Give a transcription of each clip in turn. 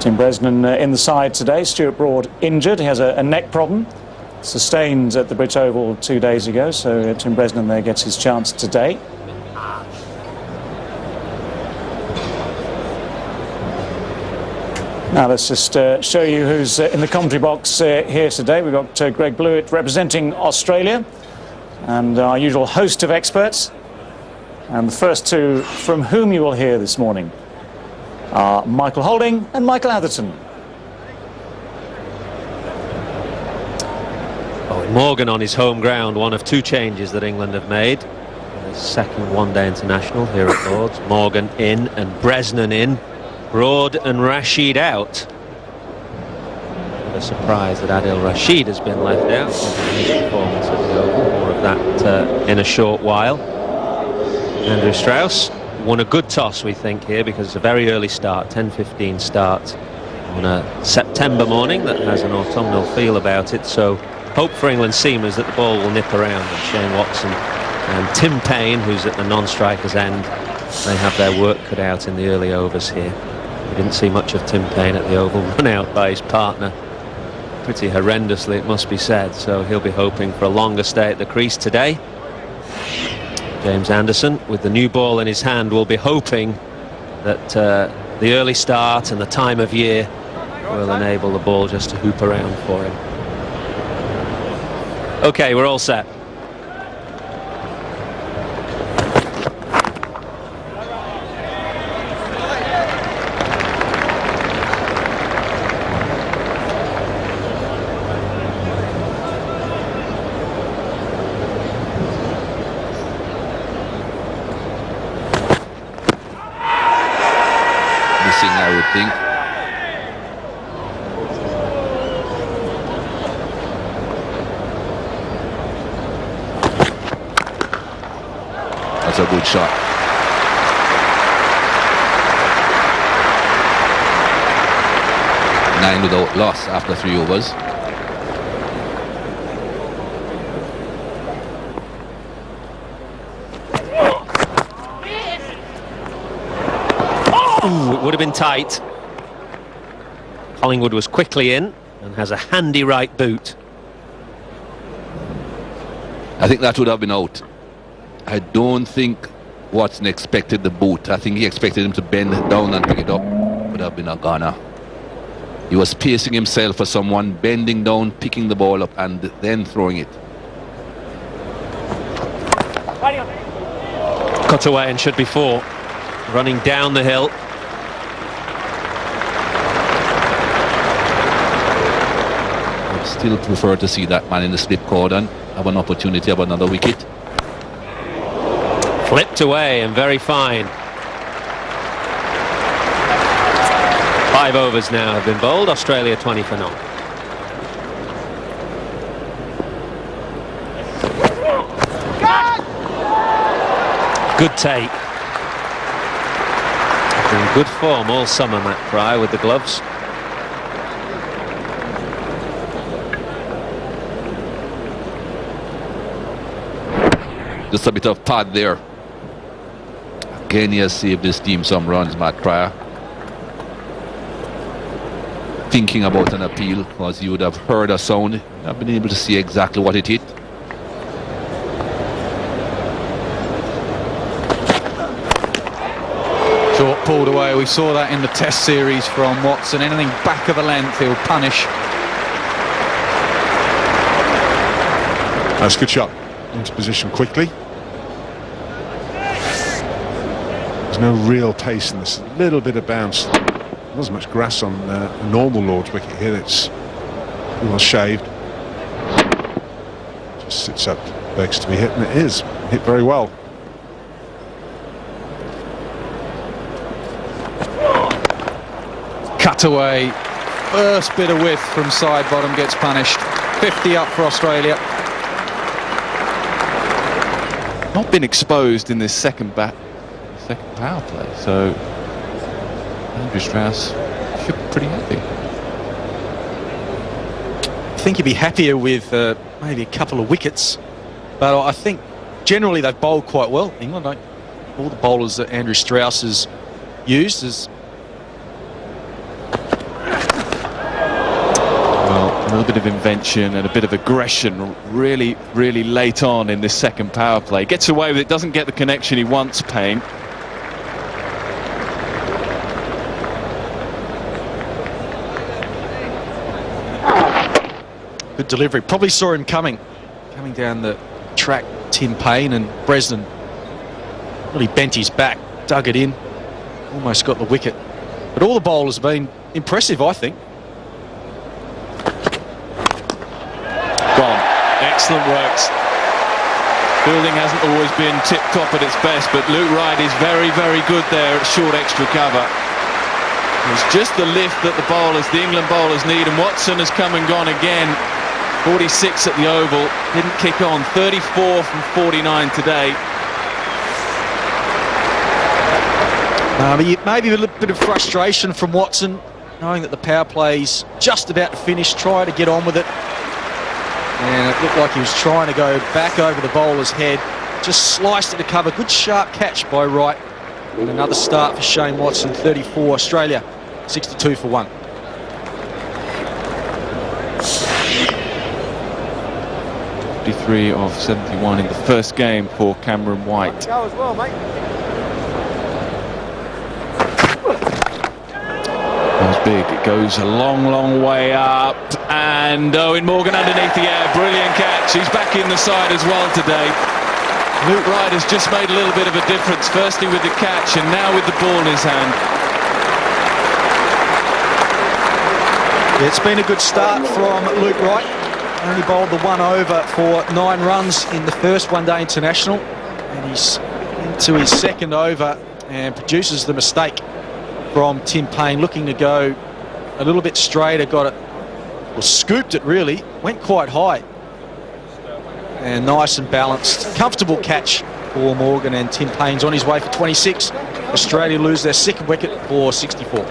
Tim Bresnan in the side today. Stuart Broad injured. He has a neck problem, sustained at the Brits Oval 2 days ago, so Tim Bresnan there gets his chance today. Now let's just show you who's in the commentary box here today. We've got Greg Blewett representing Australia and our usual host of experts. And the first two from whom you will hear this morning are Michael Holding and Michael Atherton. Owen Morgan on his home ground, one of two changes that England have made. The second one-day international here at Lord's. Morgan in and Bresnan in. Broad and Rashid out. A surprise that Adil Rashid has been left out in his performance at the Oval. More of that in a short while. Andrew Strauss won a good toss, we think, here, because it's a very early start, 10:15 start on a September morning that has an autumnal feel about it. So hope for England seamers that the ball will nip around, and Shane Watson and Tim Payne, who's at the non-striker's end, they have their work cut out in the early overs here. We didn't see much of Tim Payne at the Oval, run out by his partner pretty horrendously, it must be said, so he'll be hoping for a longer stay at the crease today. James Anderson, with the new ball in his hand, will be hoping that the early start and the time of year will enable the ball just to hoop around for him. Okay, we're all set. I would think. That's a good shot. Nine without loss after 3 overs. It would have been tight. Collingwood was quickly in and has a handy right boot. I think that would have been out. I don't think Watson expected the boot. I think he expected him to bend down and pick it up. Would have been a goner. He was pacing himself for someone, bending down, picking the ball up and then throwing it. Cut away and should be 4. Running down the hill. Still prefer to see that man in the slip cordon have an opportunity of another wicket. Flipped away and very fine. 5 overs now have been bowled. Australia 20 for 0. Good take. In good form all summer, Matt Pryor, with the gloves. Just a bit of pad there. Again, he has saved this team some runs, Matt Pryor. Thinking about an appeal, because you would have heard a sound. I've been able to see exactly what it hit. Short pulled away. We saw that in the test series from Watson. Anything back of a length, he'll punish. That's a good shot. Into position quickly. There's no real pace in this. A little bit of bounce. There wasn't much grass on a normal Lord's wicket here. It's well shaved. Just sits up, begs to be hit, and it is hit very well. Cut away. First bit of width from side bottom gets punished. 50 up for Australia. Not been exposed in this second power play, so Andrew Strauss should be pretty happy. I think he'd be happier with maybe a couple of wickets, but I think generally they've bowled quite well. England, all the bowlers that Andrew Strauss has used, of invention and a bit of aggression really, really late on in this second power play. Gets away with it, doesn't get the connection he wants, Payne. Good delivery. Probably saw him coming down the track, Tim Payne, and Bresnan really bent his back, dug it in, almost got the wicket. But all the bowlers have been impressive, I think. Gone. Excellent works. Fielding hasn't always been tip-top at its best, but Luke Wright is very, very good there at short extra cover. It's just the lift that the England bowlers need, and Watson has come and gone again. 46 at the Oval, didn't kick on. 34 from 49 today. Maybe a little bit of frustration from Watson, knowing that the power play's just about to finish, try to get on with it. And it looked like he was trying to go back over the bowler's head, just sliced it to cover. Good sharp catch by Wright. And another start for Shane Watson, 34. Australia, 62 for 1. Of 71 in the first game for Cameron White. Go as well, mate. That was big. It goes a long, long way up, and Owen Morgan underneath the air. Brilliant catch. He's back in the side as well today. Luke Wright has just made a little bit of a difference, firstly with the catch and now with the ball in his hand. It's been a good start from Luke Wright. Only bowled the 1 over for 9 runs in the first one-day international, and he's into his second over and produces the mistake from Tim Payne, looking to go a little bit straighter. Got it, well, scooped it really, went quite high, and nice and balanced, comfortable catch for Morgan, and Tim Payne's on his way for 26. Australia lose their second wicket for 64.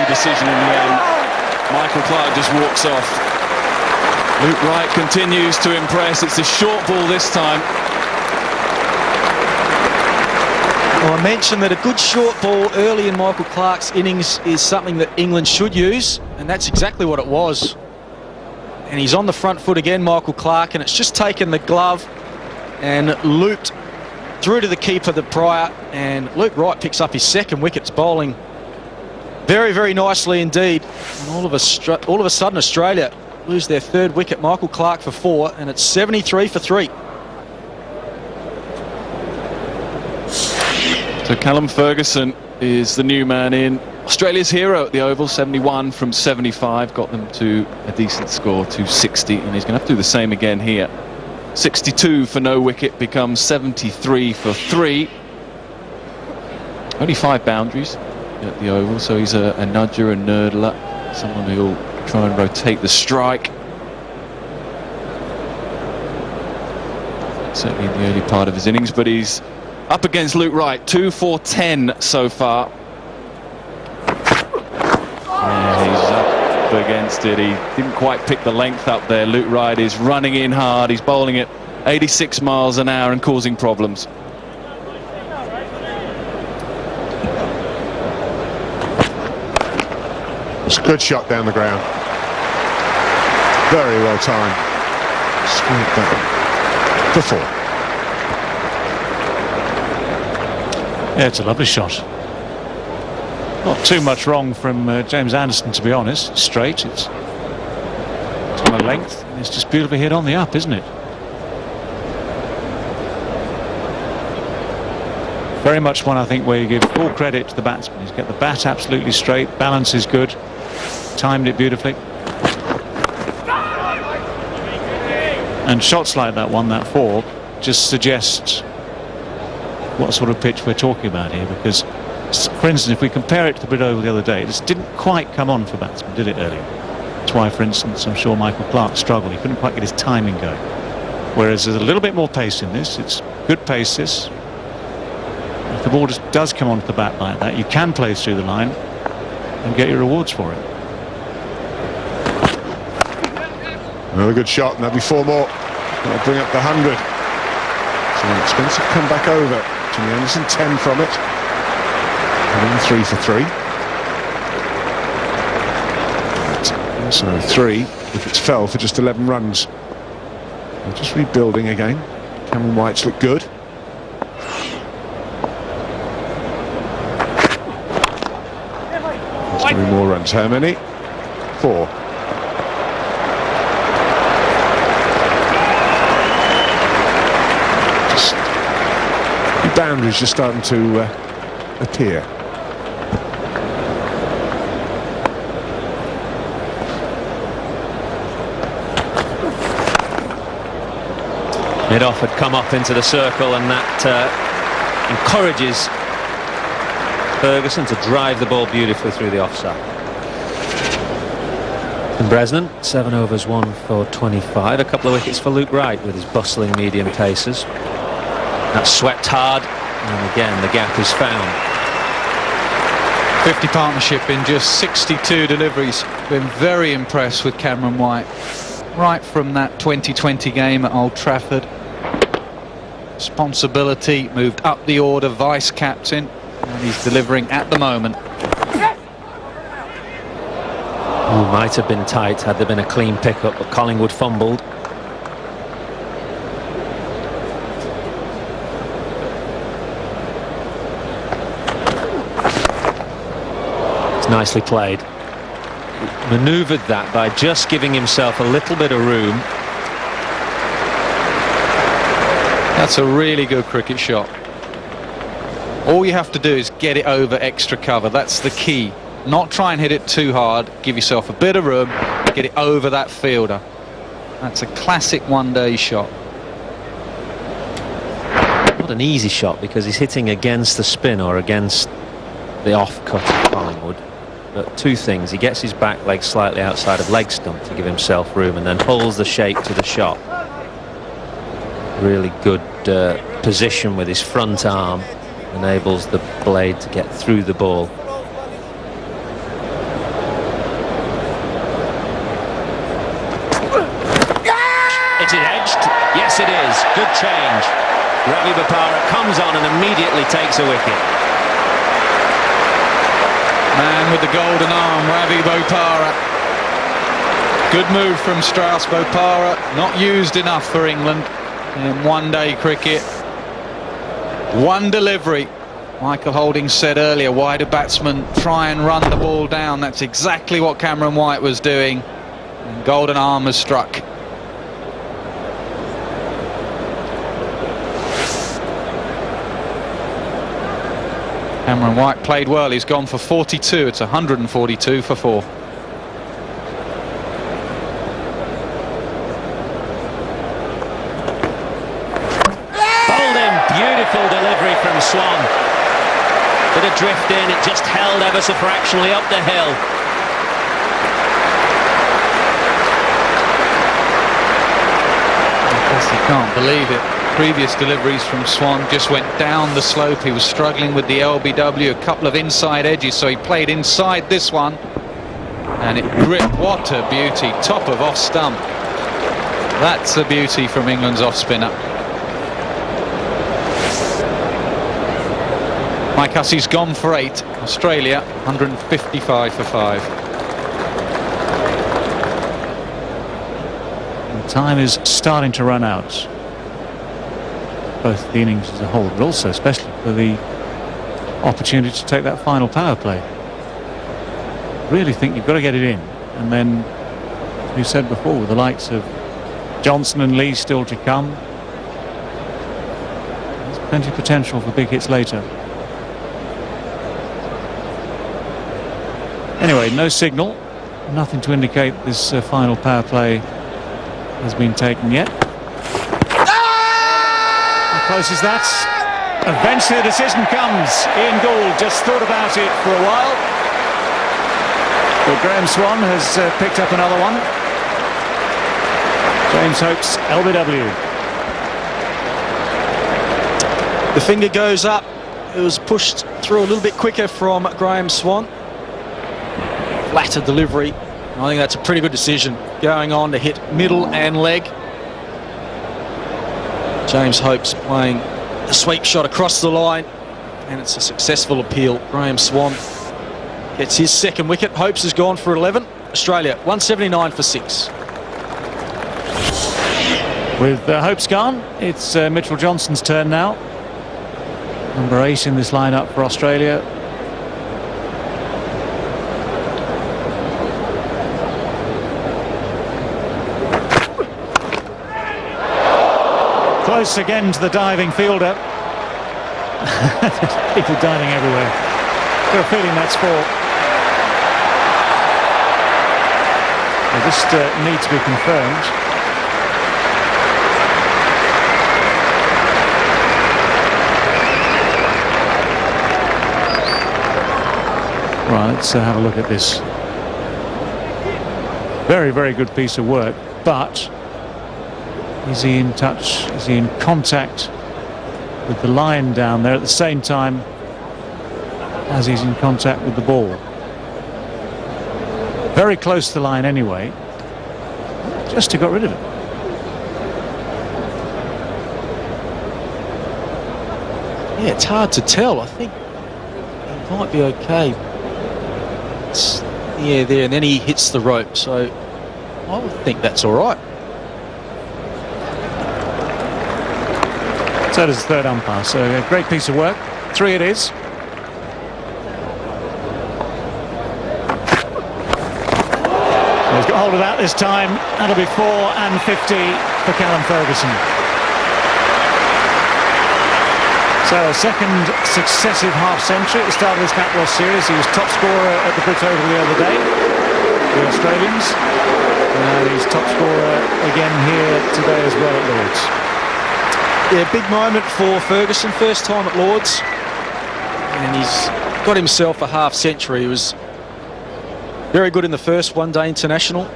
Decision in the end. Michael Clarke just walks off. Luke Wright continues to impress. It's a short ball this time. Well, I mentioned that a good short ball early in Michael Clarke's innings is something that England should use, and that's exactly what it was. And he's on the front foot again, Michael Clarke, and it's just taken the glove and looped through to the keeper the prior, and Luke Wright picks up his second wicket. It's bowling very, very nicely indeed. And all of a sudden, Australia lose their third wicket. Michael Clarke for 4, and it's 73 for 3. So Callum Ferguson is the new man in. Australia's hero at the Oval, 71 from 75. Got them to a decent score, to 60, and he's going to have to do the same again here. 62 for no wicket becomes 73 for 3. Only 5 boundaries at the Oval, so he's a nudger, a nurdler, someone who'll try and rotate the strike. Certainly in the early part of his innings, but he's up against Luke Wright. 2 for 10 so far. Yeah, he's up against it. He didn't quite pick the length up there. Luke Wright is running in hard. He's bowling at 86 miles an hour and causing problems. It's a good shot down the ground. Very well timed. Squeaked that for 4. Yeah, it's a lovely shot. Not too much wrong from James Anderson, to be honest. Straight, it's on a length, and it's just beautifully hit on the up, isn't it? Very much one, I think, where you give full credit to the batsman. He's got the bat absolutely straight, balance is good, timed it beautifully. And shots like that one, that 4, just suggest what sort of pitch we're talking about here, because, for instance, if we compare it to the Brit Oval the other day, this didn't quite come on for batsmen, did it, earlier? That's why, for instance, I'm sure Michael Clarke struggled. He couldn't quite get his timing going. Whereas there's a little bit more pace in this. It's good pace, this. If the ball just does come onto the bat like that, you can play through the line and get your rewards for it. Another good shot, and that'll be 4 more. That'll bring up the 100. It's an expensive comeback over. Jimmy Anderson, 10 from it. And then 3 for 3. But also 3 if it's fell for just 11 runs. They're just rebuilding again. Cameron White's look good. There's 3 more runs. How many? 4. Just the boundaries just starting to appear. Mid-off had come up into the circle, and that encourages Ferguson to drive the ball beautifully through the offside. And Bresnan, 7 overs, 1 for 25. A couple of wickets for Luke Wright with his bustling medium paces. That's swept hard, and again the gap is found. 50 partnership in just 62 deliveries. Been very impressed with Cameron White. Right from that 2020 game at Old Trafford. Responsibility, moved up the order, vice captain, and he's delivering at the moment. Oh, might have been tight had there been a clean pickup, but Collingwood fumbled. It's nicely played. Manoeuvred that by just giving himself a little bit of room. That's a really good cricket shot. All you have to do is get it over extra cover. That's the key. Not try and hit it too hard. Give yourself a bit of room. Get it over that fielder. That's a classic one-day shot. Not an easy shot because he's hitting against the spin or against the off-cut of Collingwood. But 2 things. He gets his back leg slightly outside of leg stump to give himself room, and then holds the shape to the shot. Really good position with his front arm. Enables the blade to get through the ball. Is it edged? Yes, it is. Good change. Ravi Bopara comes on and immediately takes a wicket. Man with the golden arm, Ravi Bopara. Good move from Strauss. Bopara not used enough for England in one-day cricket. 1 delivery. Michael Holding said earlier, why do batsmen try and run the ball down? That's exactly what Cameron White was doing. And golden arm has struck. Cameron White played well. He's gone for 42. It's 142 for 4. Beautiful delivery from Swan. Bit of drift in, it just held ever so fractionally up the hill. I guess you can't believe it. Previous deliveries from Swan just went down the slope. He was struggling with the LBW, a couple of inside edges, so he played inside this one. And it gripped. What a beauty. Top of off stump. That's a beauty from England's off spinner. Mike Hussey's gone for 8. Australia 155 for 5. And time is starting to run out. Both the innings as a whole, but also especially for the opportunity to take that final power play. Really think you've got to get it in, and then, as you said before, with the likes of Johnson and Lee still to come, there's plenty of potential for big hits later. Anyway, no signal, nothing to indicate this final power play has been taken yet. How close is that? Eventually the decision comes. Ian Gould just thought about it for a while. But Graham Swan has picked up another one. James Hope's LBW. The finger goes up. It was pushed through a little bit quicker from Graham Swan. Flatter delivery. I think that's a pretty good decision. Going on to hit middle and leg. James Hope's playing a sweep shot across the line, and it's a successful appeal. Graham Swan gets his second wicket. Hope's has gone for 11. Australia 179 for 6. With Hope's gone, it's Mitchell Johnson's turn now. Number 8 in this lineup for Australia. Close again to the diving fielder. People diving everywhere. Got a feeling that's four. Well, this needs to be confirmed. Right, let's have a look at this. Very, very good piece of work, but is he in touch? Is he in contact with the line down there at the same time as he's in contact with the ball? Very close to the line anyway. Just to got rid of it. Yeah, it's hard to tell. I think he might be okay. Yeah, there, and then he hits the rope, so I would think that's all right. So does the third umpire. So a great piece of work. 3 it is. He's got hold of that this time. That'll be 4 and 50 for Callum Ferguson. So a second successive half-century at the start of this Catwalk series. He was top scorer at the Brit Oval the other day, the Australians. And he's top scorer again here today as well at Lord's. Yeah, big moment for Ferguson. First time at Lord's. And he's got himself a half-century. He was very good in the first one-day international.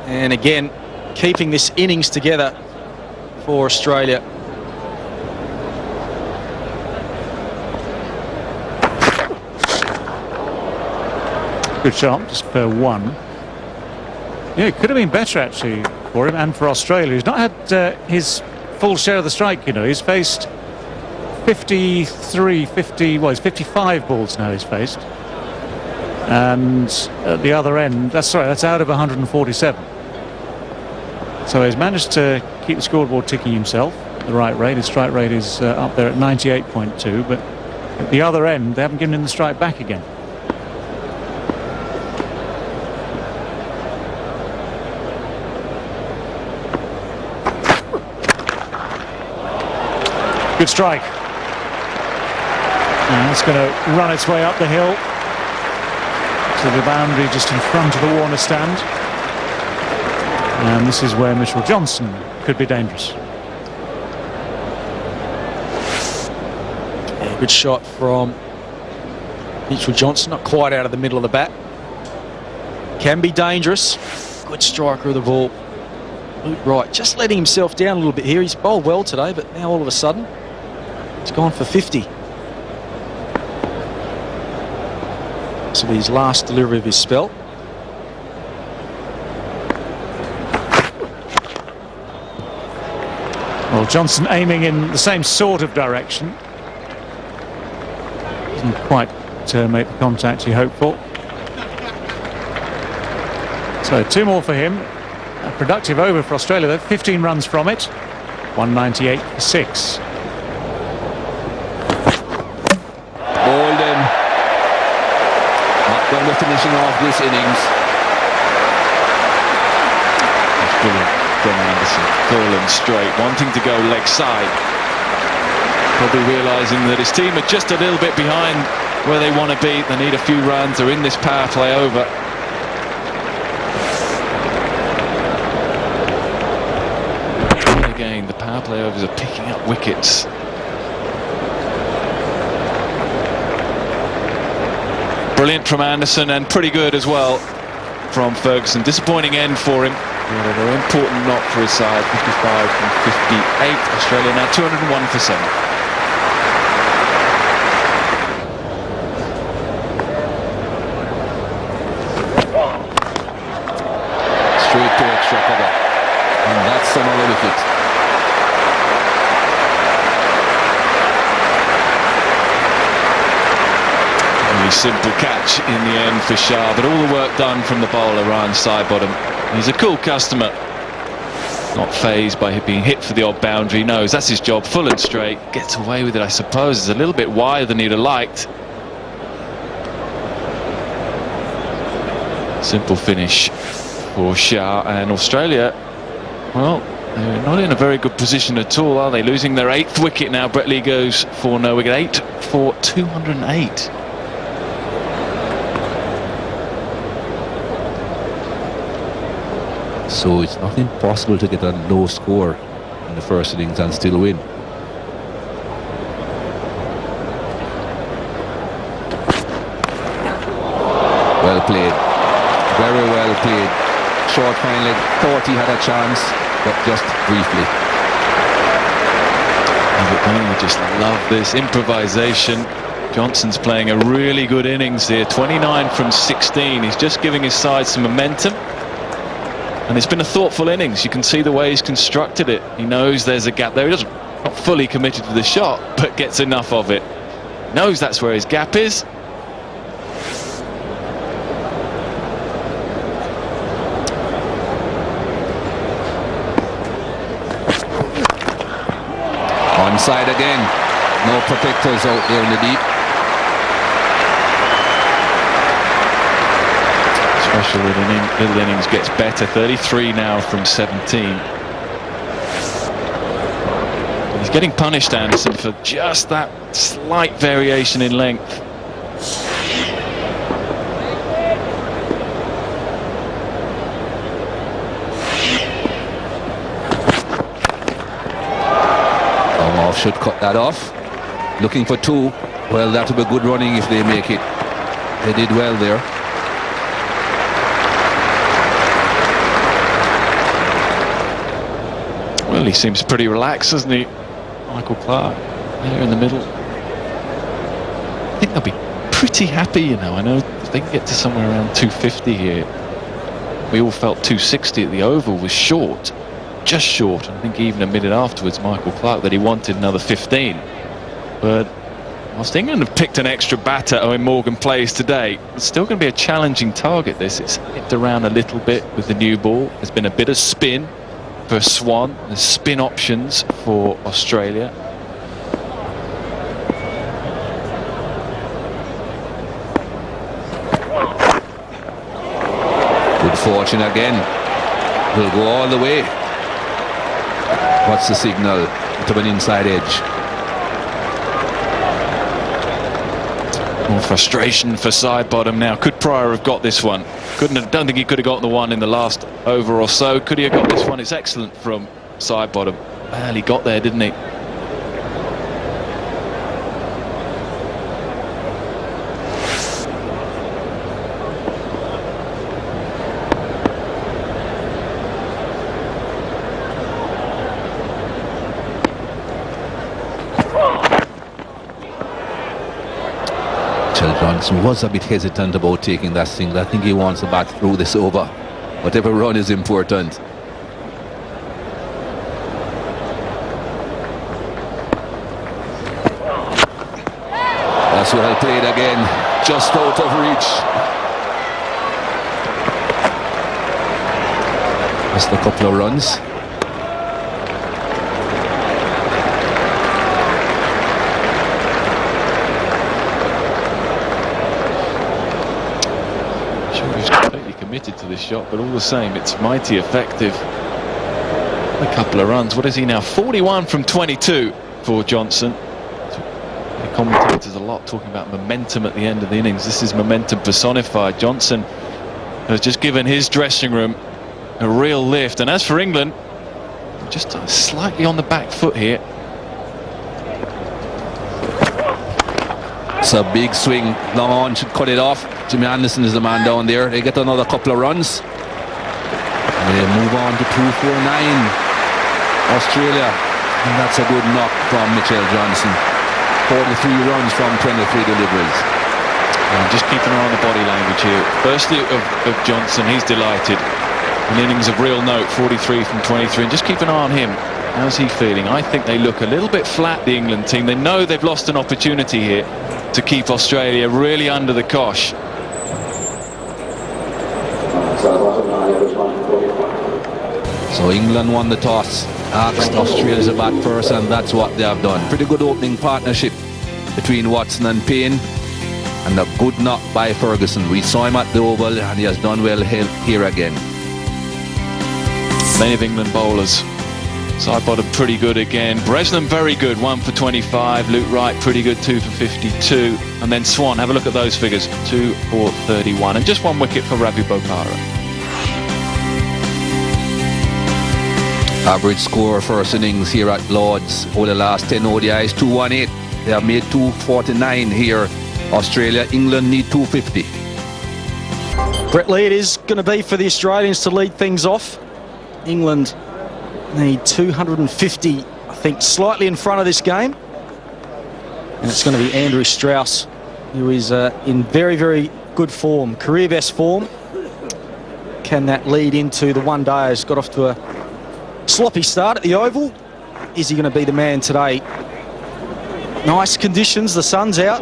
And again, keeping this innings together for Australia. Good shot, just per 1. Yeah, it could have been better actually for him and for Australia. He's not had his full share of the strike, you know. He's faced 53, 50, well, it's 55 balls now he's faced. And at the other end, that's out of 147. So he's managed to keep the scoreboard ticking himself at the right rate. His strike rate is up there at 98.2, but at the other end, they haven't given him the strike back again. Good strike. And that's going to run its way up the hill to the boundary just in front of the Warner stand. And this is where Mitchell Johnson could be dangerous. Yeah, good shot from Mitchell Johnson, not quite out of the middle of the bat. Can be dangerous. Good striker of the ball. Luke Wright just letting himself down a little bit here. He's bowled well today, but now all of a sudden he's gone for 50. This will be his last delivery of his spell. Well, Johnson aiming in the same sort of direction. Doesn't quite make the contact he hoped for. So 2 more for him. A productive over for Australia, though. 15 runs from it. 198 for 6. Bolden. Not going to finishing off this innings. That's brilliant from Anderson. Full and straight, wanting to go leg side. Probably realising that his team are just a little bit behind where they want to be. They need a few runs. They're in this power play over. Again, the power play overs are picking up wickets. Brilliant from Anderson and pretty good as well from Ferguson. Disappointing end for him. Yeah, a very important knock for his side. 55 from 58. Australia now 201 for 7. Straight to extra cover. And that's another wicket. Very simple catch in the end for Shah, but all the work done from the bowler, Ryan Sidebottom. He's a cool customer. Not fazed by being hit for the odd boundary. Knows that's his job, full and straight. Gets away with it, I suppose. It's a little bit wider than he'd have liked. Simple finish for Shah, and Australia, well, they're not in a very good position at all, are they? Losing their 8th wicket now. Brett Lee goes for no wicket. 8 for 208. So it's not impossible to get a low score in the first innings and still win. Well played. Very well played. Short fine leg. Thought he had a chance, but just briefly. I just love this improvisation. Johnson's playing a really good innings here. 29 from 16. He's just giving his side some momentum. And it's been a thoughtful innings. You can see the way he's constructed it. He knows there's a gap there. He doesn't, not fully committed to the shot, but gets enough of it. Knows that's where his gap is. Onside again. No protectors out there in the deep. Special little innings gets better. 33 now from 17. He's getting punished, Anderson, for just that slight variation in length. Should cut that off. Looking for 2. Well, that will be good running if they make it. They did well there. Well, he seems pretty relaxed, doesn't he? Michael Clarke there in the middle. I think they'll be pretty happy, you know. I know if they can get to somewhere around 250 here. We all felt 260 at the Oval was short. Just short. I think even admitted afterwards, Michael Clarke, that he wanted another 15. But whilst England have picked an extra batter, Owen Morgan plays today, it's still going to be a challenging target, this. It's hit around a little bit with the new ball. There's been a bit of spin for Swan. There's spin options for Australia. Good fortune again. Will go all the way. What's the signal? To an inside edge. More frustration for Sidebottom now. Could Pryor have got this one? Don't think he could have got the one in the last over or so. Could he have got this one? It's excellent from Sidebottom. Well, he got there, didn't he? Johnson was a bit hesitant about taking that single. I think he wants to bat through this over. Whatever run is important. That's well played again. Just out of reach. Just a couple of runs. To this shot, but all the same it's mighty effective. A couple of runs. What is he now? 41 from 22 for Johnson. The commentators a lot talking about momentum at the end of the innings. This is momentum personified. Johnson has just given his dressing room a real lift, and as for England, just slightly on the back foot here. It's a big swing. Long on should cut it off. Jimmy Anderson is the man down there. They get another couple of runs. They move on to 249. Australia. And that's a good knock from Mitchell Johnson. 43 runs from 23 deliveries. Just keep an eye on the body language here. Firstly of Johnson, he's delighted. An innings of real note, 43 from 23. And just keep an eye on him. How's he feeling? I think they look a little bit flat, the England team. They know they've lost an opportunity here to keep Australia really under the cosh. So England won the toss, asked Australia to bat first, and that's what they have done. Pretty good opening partnership between Watson and Payne, and a good knock by Ferguson. We saw him at the Oval, and he has done well here again. Many of England bowlers, side bottom pretty good again. Bresnan very good, 1 for 25. Luke Wright pretty good, 2 for 52. And then Swan, have a look at those figures, 2 for 31. And just 1 wicket for Ravi Bopara. Average score first innings here at Lord's over the last 10 ODIs, 218. They have made 249 here. Australia, England need 250. Brett Lee, it is going to be for the Australians to lead things off. England need 250, I think, slightly in front of this game. And it's going to be Andrew Strauss, who is in very, very good form, career best form. Can that lead into the one day? Has got off to a sloppy start at the Oval. Is he going to be the man today? Nice conditions, the sun's out.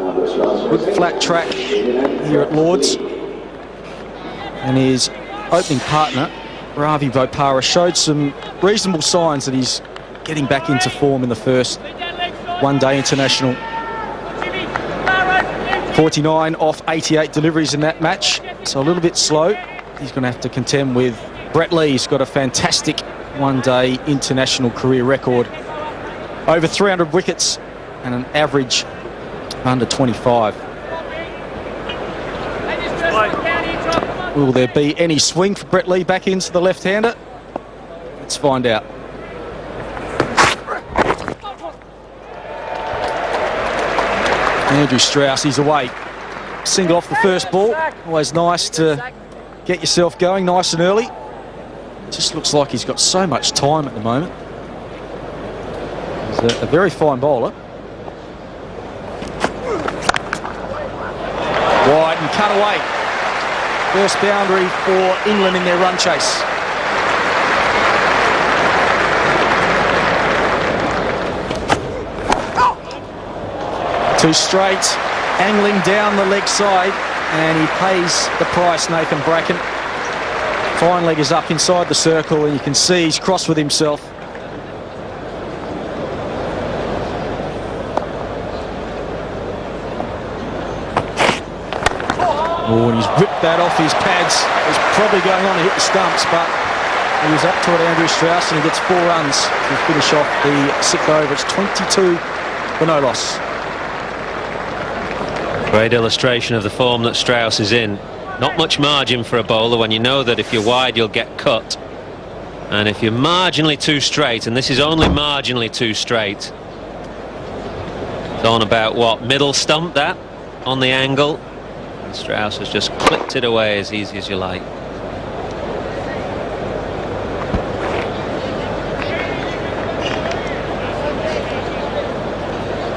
Good flat track here at Lord's. And his opening partner, Ravi Bopara, showed some reasonable signs that he's getting back into form in the first one-day international. 49 off 88 deliveries in that match, so a little bit slow. He's going to have to contend with Brett Lee. He's got a fantastic one-day international career record. Over 300 wickets and an average under 25. Will there be any swing for Brett Lee back into the left-hander? Let's find out. Andrew Strauss, he's away. Single off the first ball. Always nice to get yourself going nice and early. Just looks like he's got so much time at the moment. He's a very fine bowler. Wide and cut away. First boundary for England in their run chase. Two straight, angling down the leg side, and he pays the price, Nathan Bracken. Fine leg is up inside the circle, and you can see he's cross with himself. Oh, and he's ripped that off his pads. He's probably going on to hit the stumps, but he was up to it, Andrew Strauss, and he gets 4 runs to finish off the 6th over. It's 22 for no loss. Great illustration of the form that Strauss is in. Not much margin for a bowler when you know that if you're wide you'll get cut, and if you're marginally too straight, and this is only marginally too straight, it's on about what, middle stump that on the angle, and Strauss has just clipped it away as easy as you like.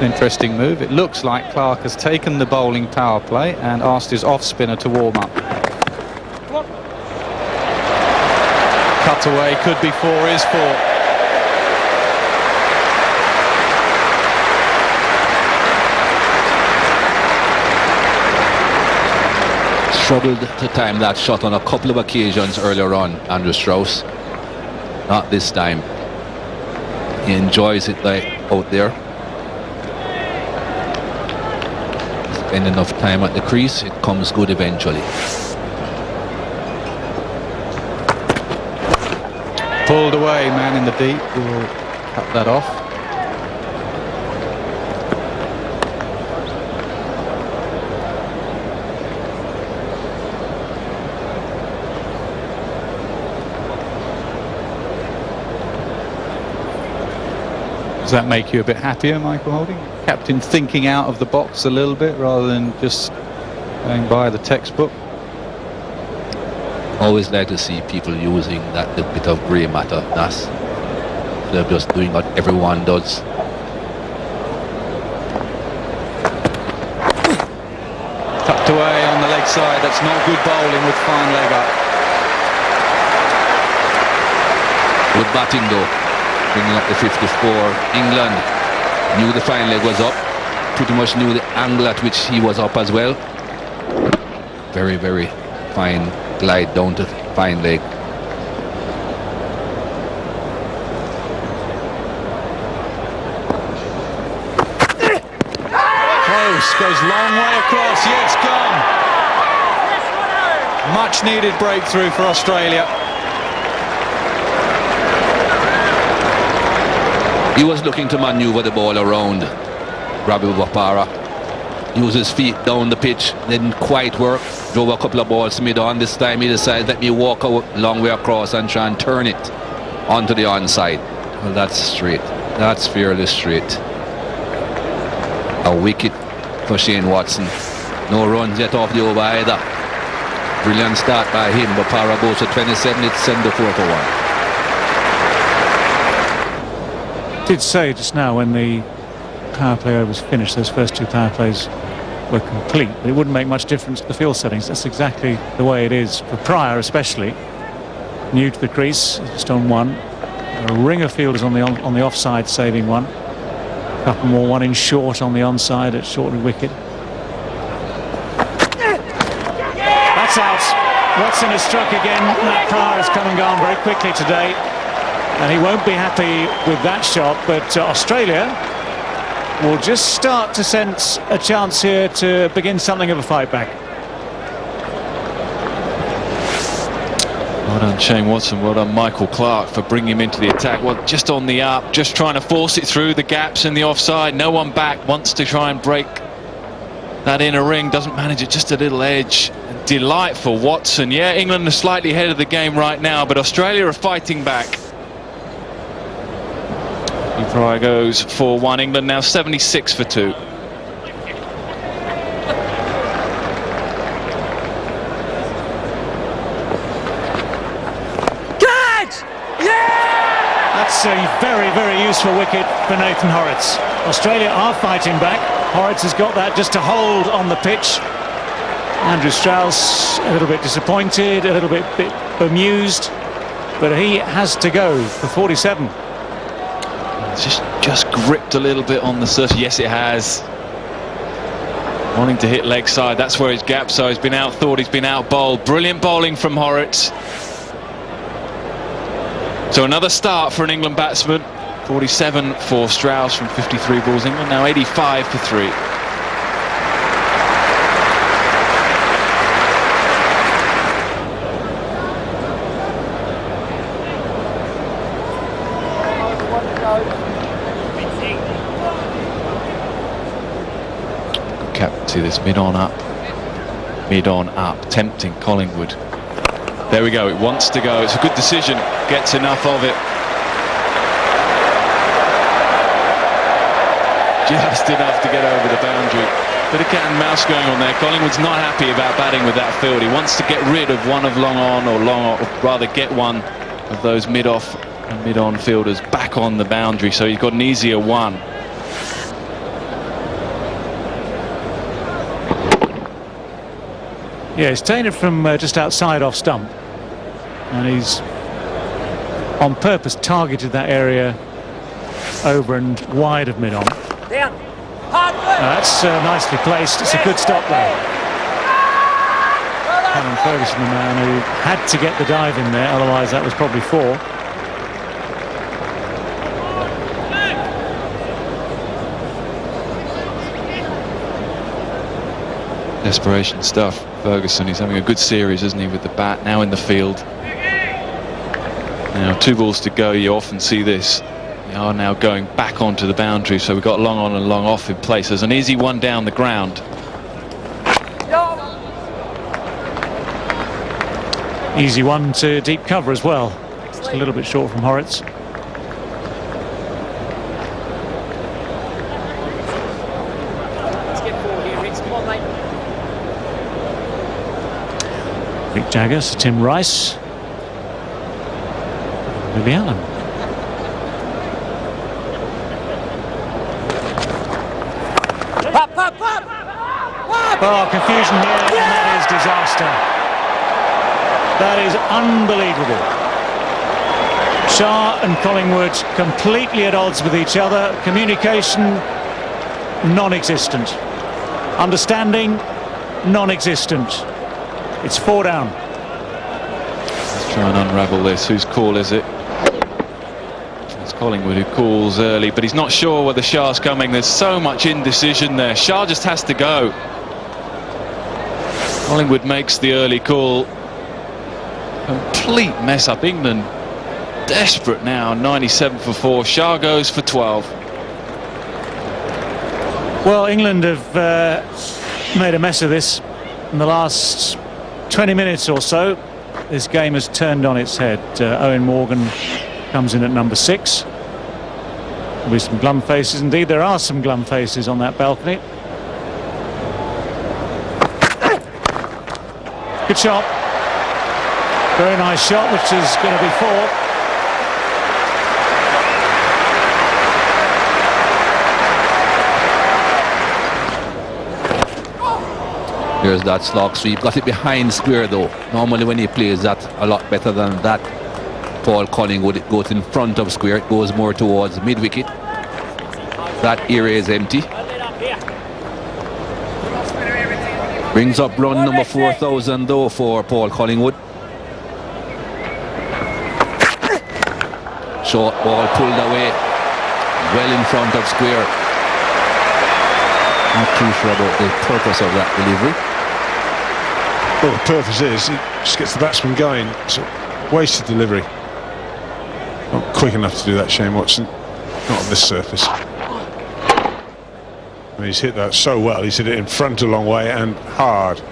Interesting move. It looks like Clark has taken the bowling power play and asked his off spinner to warm up. Cut away, could be 4, is 4. Struggled to time that shot on a couple of occasions earlier on, Andrew Strauss. Not this time. He enjoys it like out there. Spend enough time at the crease, it comes good eventually. Pulled away, man in the deep will cut that off. Does that make you a bit happier, Michael Holding? Captain thinking out of the box a little bit rather than just going by the textbook? Always like to see people using that little bit of grey matter. That's they're just doing what everyone does. Tucked away on the leg side. That's not good bowling with fine leg up. Good batting though. bringing up the 54. England knew the fine leg was up, pretty much knew the angle at which he was up as well. Very, very fine glide down to fine leg. Close, goes long way across, yeah, it's gone. Much needed breakthrough for Australia. He was looking to maneuver the ball around Ravi Bopara. Use his feet down the pitch, didn't quite work. Drove a couple of balls mid-on. This time he decided, let me walk a long way across and try and turn it onto the onside. Well, that's straight. That's fairly straight. A wicket for Shane Watson. No runs yet off the over either. Brilliant start by him. Bopara goes to 27. It's 74 for 1. Did say just now when the power play was finished, those first two power plays were complete, but it wouldn't make much difference to the field settings. That's exactly the way it is for Pryor, especially new to the crease, just on one. A ring of fielders on the offside, saving one. A couple more, one in short on the onside at shortened wicket. That's out. Watson has struck again. Matt Pryor has come and gone very quickly today, and he won't be happy with that shot. But Australia will just start to sense a chance here to begin something of a fight back. Well done Shane Watson, well done Michael Clarke for bringing him into the attack. Well, just on the up, just trying to force it through the gaps in the offside. No one back, wants to try and break that inner ring, doesn't manage it, just a little edge. Delightful Watson. Yeah, England are slightly ahead of the game right now, but Australia are fighting back. Pryor goes for 1. England now 76 for 2. Catch! Yeah! That's a very, very useful wicket for Nathan Horrocks. Australia are fighting back. Horrocks has got that just to hold on the pitch. Andrew Strauss a little bit disappointed, a little bit bemused, but he has to go for 47. Just gripped a little bit on the surface. Yes, it has. Wanting to hit leg side. That's where his gaps are. He's been out-thought. He's been out-bowled. Brilliant bowling from Horrocks. So another start for an England batsman. 47 for Strauss from 53 balls. England now 85 for 3. See this mid-on up, tempting Collingwood. There we go, it wants to go. It's a good decision, gets enough of it. Just enough to get over the boundary. Bit of cat and mouse going on there. Collingwood's not happy about batting with that field. He wants to get rid of one of long on, or rather get one of those mid-off and mid-on fielders back on the boundary, so he's got an easier one. Yeah, he's taken it from just outside off stump, and he's on purpose targeted that area over and wide of mid-on. That's nicely placed. It's a good stop there. Callum Ferguson, the man who had to get the dive in there, otherwise that was probably 4. Desperation stuff. Ferguson, he's having a good series, isn't he, with the bat, now in the field. Now 2 balls to go. You often see this. They are now going back onto the boundary, so we've got long on and long off in place. There's an easy one down the ground. Easy one to deep cover as well. Just a little bit short from Horrocks. Rick Jagger, Sir Tim Rice, Lily Allen. Oh, confusion here, and that is disaster. That is unbelievable. Shah and Collingwood completely at odds with each other. Communication non-existent. Understanding non-existent. It's 4 down. Let's try and unravel this. Whose call is it? It's Collingwood who calls early, but he's not sure whether Shah's coming. There's so much indecision there. Shah just has to go. Collingwood makes the early call. Complete mess up. England desperate now. 97 for 4. Shah goes for 12. Well, England have made a mess of this in the last 20 minutes or so. This game has turned on its head. Owen Morgan comes in at number 6. There'll be some glum faces. Indeed, there are some glum faces on that balcony. Good shot. Very nice shot, which is going to be 4. Here's that slog sweep. Got it behind square though. Normally when he plays that a lot better than that, Paul Collingwood, it goes in front of square. It goes more towards mid-wicket. That area is empty. Brings up run number 4,000 though for Paul Collingwood. Short ball pulled away. Well in front of square. Not too sure about the purpose of that delivery. Well, the purpose is it just gets the batsman going. It's a wasted delivery. Not quick enough to do that, Shane Watson. Not on this surface. I mean, he's hit that so well. He's hit it in front a long way and hard.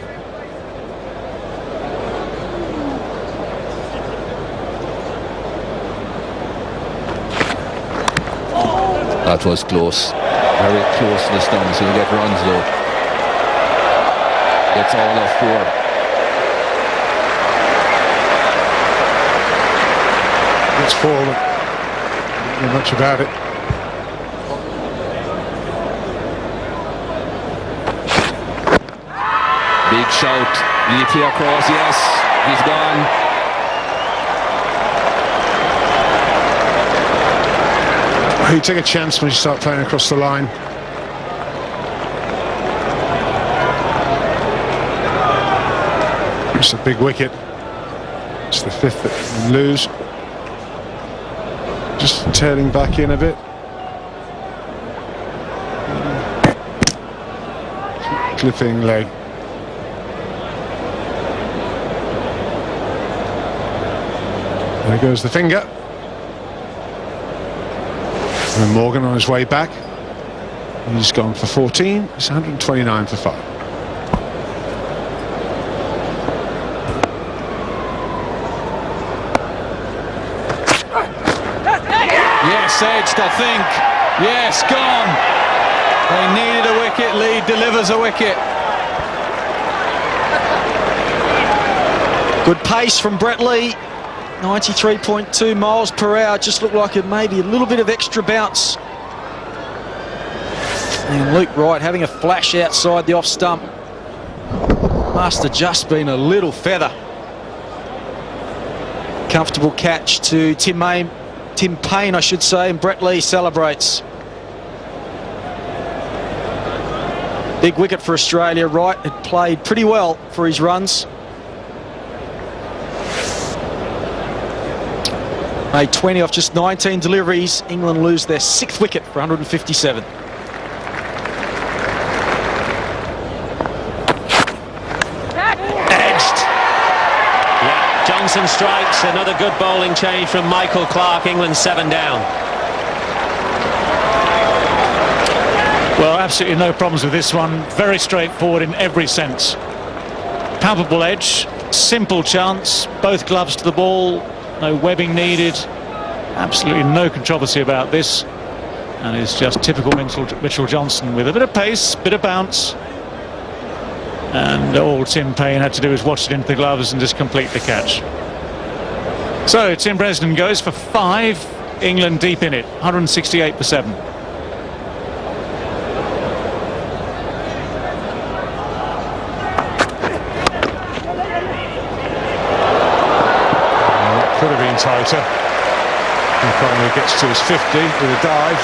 That was close. Very close to the stumps. He'll get runs though. Gets all of 4. It's 4. Not much about it. Big shout. Deeply across. Yes. He's gone. You take a chance when you start playing across the line. It's a big wicket. It's the 5th that you lose. Just tailing back in a bit. Clipping leg. There goes the finger. And Morgan on his way back. He's gone for 14. It's 129 for 5. Yes, edged, I think. Yes, gone. They needed a wicket. Lee delivers a wicket. Good pace from Brett Lee. 93.2 miles per hour. Just looked like it maybe a little bit of extra bounce. And Luke Wright having a flash outside the off stump. Must have just been a little feather. Comfortable catch to Tim Payne, I should say, and Brett Lee celebrates. Big wicket for Australia. Wright had played pretty well for his runs. Made 20 off just 19 deliveries. England lose their 6th wicket for 157. Edged. Yeah, Johnson strikes. Another good bowling change from Michael Clarke. England 7 down. Well, absolutely no problems with this one. Very straightforward in every sense. Palpable edge, simple chance, both gloves to the ball, no webbing needed. Absolutely no controversy about this. And it's just typical Mitchell Johnson with a bit of pace, bit of bounce. And all Tim Payne had to do was watch it into the gloves and just complete the catch. So Tim Bresnan goes for 5. England deep in it, 168 for 7. Could have been tighter. And Collingwood gets to his 50 with a dive.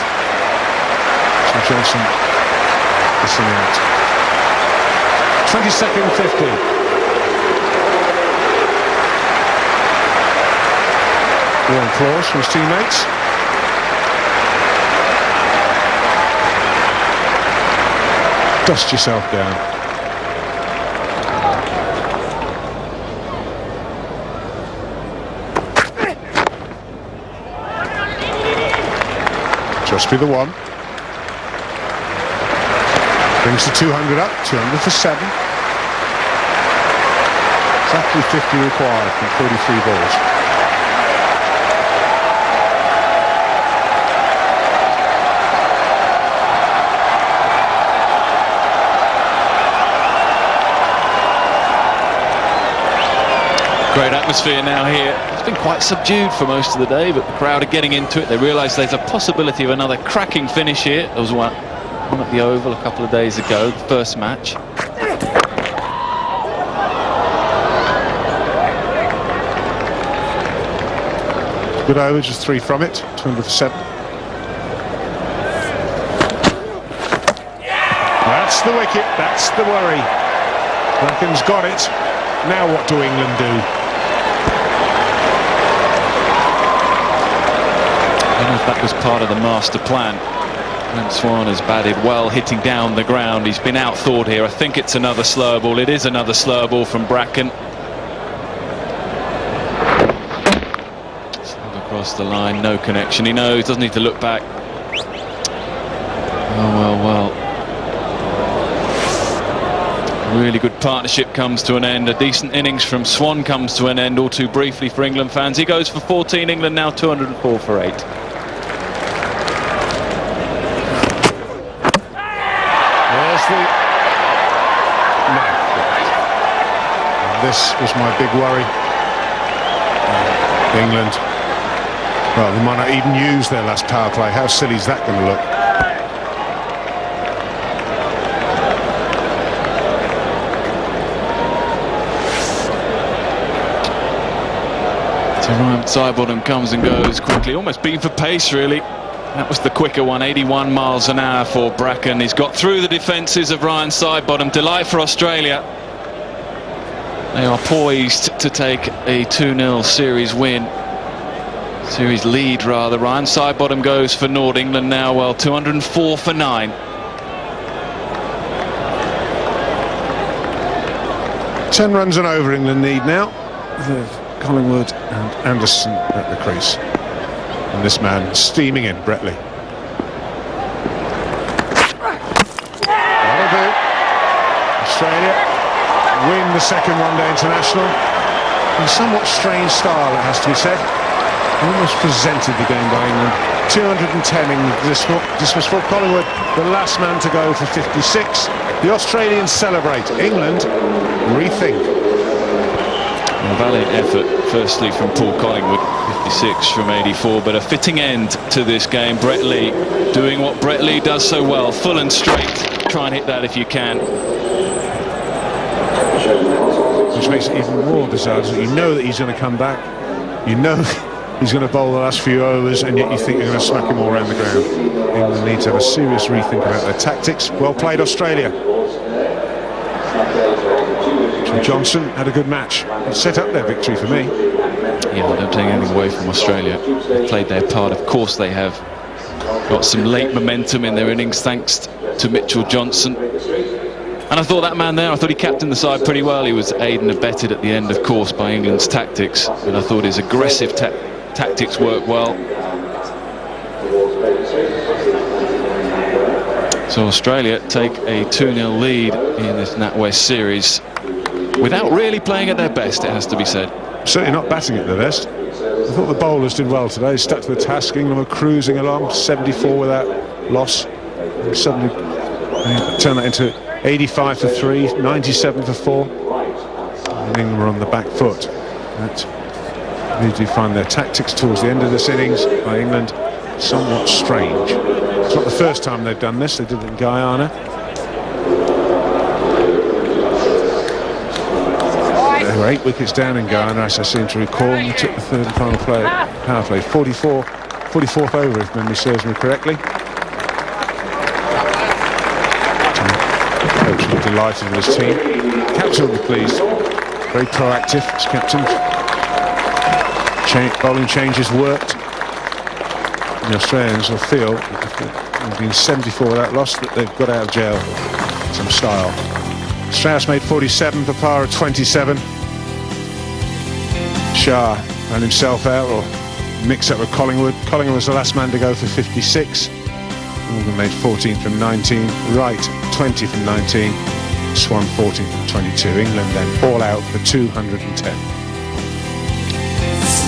So Johnson missing out. 22nd 50. Warm applause from his teammates. Dust yourself down. Just be the one. Brings the 200 up, 200 for 7. Exactly 50 required from 43 balls. Great atmosphere now here. It's been quite subdued for most of the day, but the crowd are getting into it. They realise there's a possibility of another cracking finish here. There was one at the Oval a couple of days ago, the first match. Good over, just 3 from it, 200 for 7. That's the wicket, that's the worry. Bracken's got it. Now what do England do? I don't know if that was part of the master plan. And Swan has batted well, hitting down the ground. He's been outthought here. I think it's another slow ball. It is another slow ball from Bracken. Slid across the line, no connection. He knows, doesn't need to look back. Oh, well. Really good partnership comes to an end. A decent innings from Swan comes to an end, all too briefly for England fans. He goes for 14. England now 204 for 8. There's the... No. This was my big worry. England, well, they might not even use their last power play. How silly is that going to look? Ryan Sidebottom comes and goes quickly, almost beating for pace really. That was the quicker one, 81 miles an hour for Bracken. He's got through the defences of Ryan Sidebottom. Delight for Australia. They are poised to take a 2-0 series win. Series lead rather. Ryan Sidebottom goes for Nord. England now, well, 204 for 9. 10 runs and over England need now. Collingwood and Anderson at the crease. And this man steaming in, Bretley. That'll do. Australia win the second one-day international. In a somewhat strange style, it has to be said. Almost presented the game by England. 210 in dismissal for Collingwood, the last man to go for 56. The Australians celebrate. England rethink. A valiant effort, firstly from Paul Collingwood, 56 from 84, but a fitting end to this game. Brett Lee doing what Brett Lee does so well, full and straight. Try and hit that if you can. Which makes it even more bizarre. You know that he's going to come back. You know he's going to bowl the last few overs, and yet you think you're going to smack him all around the ground. England need to have a serious rethink about their tactics. Well played, Australia. Johnson had a good match. It set up their victory for me. Yeah, I don't take anything away from Australia. They've played their part. Of course they have got some late momentum in their innings thanks to Mitchell Johnson. And I thought that man there, I thought he captained the side pretty well. He was aided and abetted at the end, of course, by England's tactics. But I thought his aggressive tactics worked well. So Australia take a 2-0 lead in this NatWest series without really playing at their best, it has to be said. Certainly not batting at their best. I thought the bowlers did well today, stuck to the task. England were cruising along, 74 without loss. And suddenly turned that into 85 for 3, 97 for 4. And England were on the back foot. But they do find their tactics towards the end of this innings by England somewhat strange. It's not the first time they've done this. They did it in Guyana. There were 8 wickets down in Guyana, as I seem to recall, and they took the third and final power play, 44 44th over, if memory serves me correctly. Coach was delighted with his team. Captain will be pleased. Very proactive as captain. Bowling changes worked. And the Australians will feel, they've been 74 without loss, that they've got out of jail with some style. Strauss made 47, Papara 27. Shah ran himself out, or mixed up with Collingwood. Collingwood was the last man to go for 56. Morgan made 14 from 19. Wright 20 from 19. Swan 14 from 22. England then all out for 210.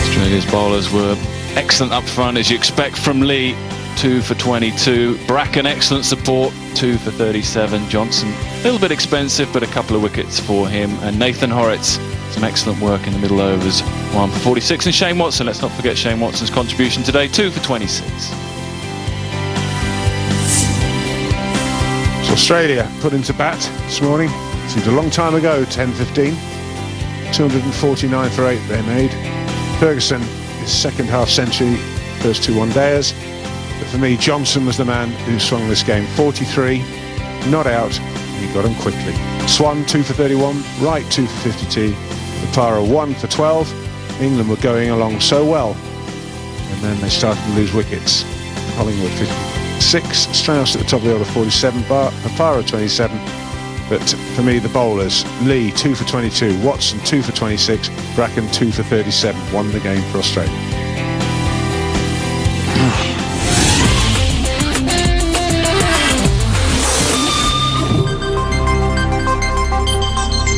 Australia's bowlers were excellent up front, as you expect from Lee. 2 for 22. Bracken, excellent support, 2 for 37. Johnson, a little bit expensive, but a couple of wickets for him. And Nathan Horrocks, some excellent work in the middle overs, 1 for 46. And Shane Watson, let's not forget Shane Watson's contribution today, 2 for 26. So Australia put into bat this morning. Seemed a long time ago, 10-15. 249 for 8 they made. Ferguson, his second half century, first 2 one-dayers. But for me, Johnson was the man who swung this game. 43, not out, and he got him quickly. Swan 2 for 31, Wright 2 for 52, Papara 1 for 12. England were going along so well, and then they started to lose wickets. Collingwood 56, Strauss at the top of the order 47, Papara 27. But for me, the bowlers, Lee 2 for 22, Watson 2 for 26, Bracken 2 for 37, won the game for Australia.